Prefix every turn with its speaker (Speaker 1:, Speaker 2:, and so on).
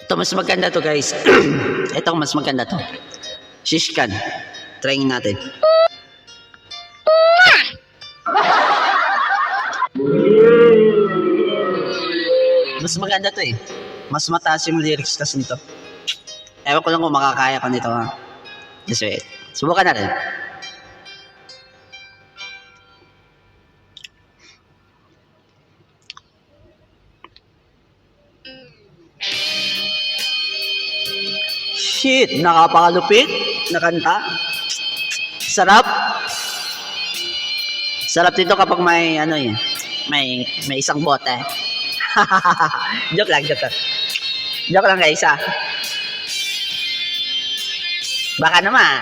Speaker 1: Ito mas maganda to guys. Ito mas maganda to. Shishkan. Trying natin. Mas maganda to eh. Mas mataas yung lyrics kasi nito. Ewan ko lang kung makakaya ka nito ha. Just wait. Subukan natin. Shit, nakapakalupit na kanta. Sarap. Sarap dito kapag may ano eh, may isang bote. Joke lang. Joke lang guys ha. Baka naman.